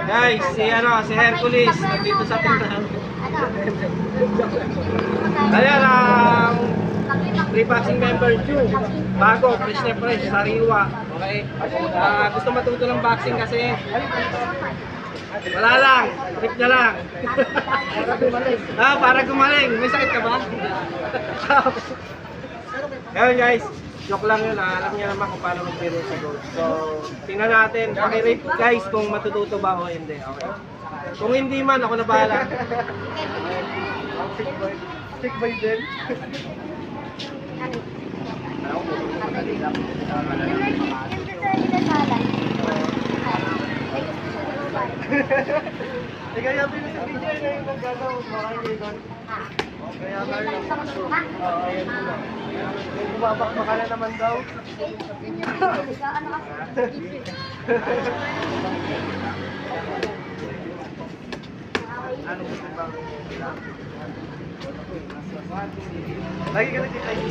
Guys, si Hercules nandito sa tindahan. Ayan ang free boxing member 2. Bago, fresh na fresh, sariwa. Okay? Gusto matuto ng boxing kasi wala lang, trip na lang. Para gumaling. May sakit ka ba? Ayan guys, joke lang yun. Alam niya naman kung paano mag-biro sa gold. So, tingnan natin. Pakirate guys kung matututo ba o hindi. Okay? Kung hindi man, ako na bahala. Stick by din. Kaya din sa video na yung naggagaw, marami doon. Kaya nga yun. Ayan po lang. Kung bumabakbaka na naman daw. Lagi ka nagkita sa ito.